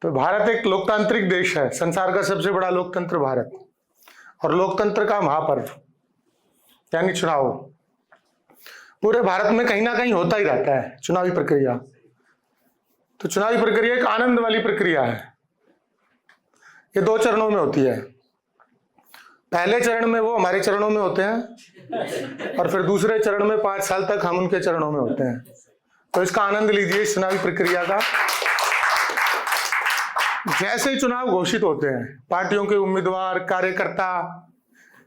तो भारत एक लोकतांत्रिक देश है, संसार का सबसे बड़ा लोकतंत्र भारत, और लोकतंत्र का महापर्व यानी चुनाव पूरे भारत में कहीं ना कहीं होता ही रहता है। चुनावी प्रक्रिया, तो चुनावी प्रक्रिया एक आनंद वाली प्रक्रिया है। ये 2 चरणों में होती है। पहले चरण में वो हमारे चरणों में होते हैं और फिर दूसरे चरण में 5 साल तक हम उनके चरणों में होते हैं। तो इसका आनंद लीजिए इस चुनावी प्रक्रिया का। जैसे ही चुनाव घोषित होते हैं, पार्टियों के उम्मीदवार, कार्यकर्ता,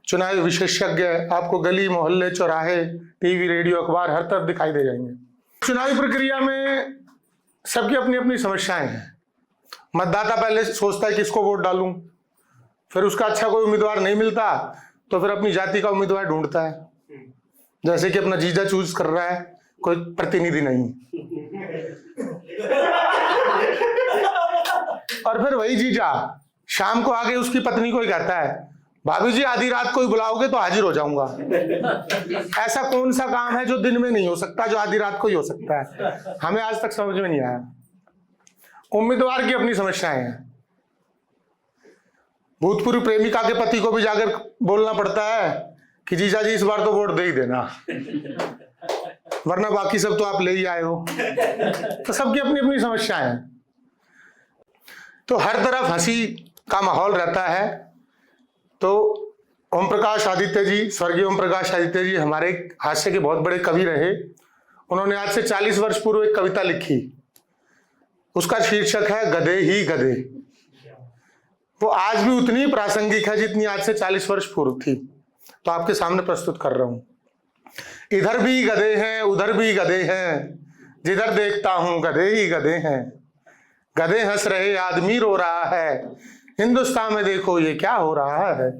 चुनावी विशेषज्ञ आपको गली मोहल्ले, चौराहे, टीवी, रेडियो, अखबार हर तरफ दिखाई दे जाएंगे। चुनावी प्रक्रिया में सबकी अपनी अपनी समस्याएं हैं। मतदाता पहले सोचता है किसको वोट डालूं, फिर उसका अच्छा कोई उम्मीदवार नहीं मिलता तो फिर अपनी जाति का उम्मीदवार ढूंढता है। जैसे कि अपना जीजा चूज कर रहा है, कोई प्रतिनिधि नहीं, और फिर वही जीजा शाम को आगे उसकी पत्नी को ही कहता है, भाभी जी आधी रात को ही बुलाओगे तो हाजिर हो जाऊंगा। ऐसा कौन सा काम है जो दिन में नहीं हो सकता, जो आधी रात को ही हो सकता है? हमें आज तक समझ में नहीं आया। उम्मीदवार की अपनी समस्याएं हैं। भूतपूर्व प्रेमिका के पति को भी जाकर बोलना पड़ता है कि जीजा जी इस बार तो वोट दे ही देना, वरना बाकी सब तो आप ले ही आए हो। तो सबकी अपनी अपनी समस्याएं हैं। तो हर तरफ हंसी का माहौल रहता है। तो ओम प्रकाश आदित्य जी, स्वर्गीय ओम प्रकाश आदित्य जी हमारे हास्य के बहुत बड़े कवि रहे। उन्होंने आज से 40 वर्ष पूर्व एक कविता लिखी, उसका शीर्षक है गधे ही गधे। वो आज भी उतनी प्रासंगिक है जितनी आज से 40 वर्ष पूर्व थी। तो आपके सामने प्रस्तुत कर रहा हूं। इधर भी गधे हैं, उधर भी गधे हैं, जिधर देखता हूं गधे ही गधे हैं। गधे हंस रहे, आदमी रो रहा है, हिंदुस्तान में देखो ये क्या हो रहा है।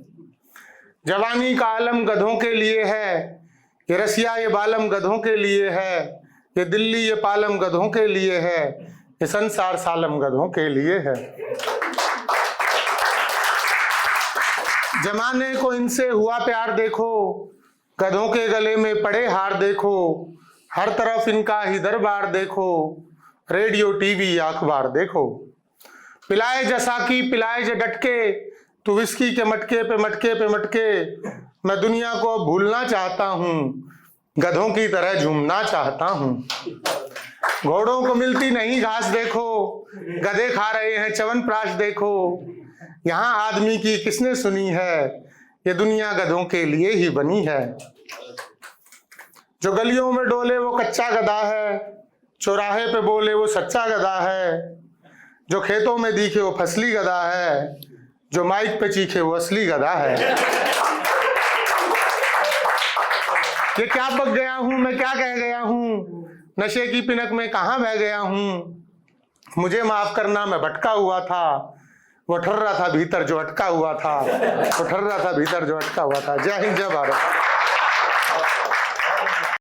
जवानी का आलम गधों के लिए है, ये रसिया ये बालम गधों के लिए है, ये दिल्ली ये पालम गधों के लिए है, ये संसार सालम गधों के लिए है। जमाने को इनसे हुआ प्यार देखो, गधों के गले में पड़े हार देखो, हर तरफ इनका ही दरबार देखो, रेडियो टीवी अखबार देखो। पिलाए जैसा की पिलाए जे डटके, तू विस्की के मटके पे मटके पे मटके, मैं दुनिया को अब भूलना चाहता हूँ, गधों की तरह झूमना चाहता हूँ। घोड़ों को मिलती नहीं घास देखो, गधे खा रहे हैं च्यवनप्राश देखो। यहाँ आदमी की किसने सुनी है, ये दुनिया गधों के लिए ही बनी है। जो गलियों में डोले वो कच्चा गधा है, चौराहे पे बोले वो सच्चा गधा है। जो खेतों में दिखे वो फसली गधा है, जो माइक पे चीखे वो असली गधा है। ये क्या बक गया हूं, मैं क्या कह गया हूं, नशे की पिनक में कहां बह गया हूं। मुझे माफ करना, मैं भटका हुआ था, वो ठर्रा था भीतर जो अटका हुआ था, वो ठर्रा था भीतर जो अटका हुआ था। जय हिंद, जय भारत।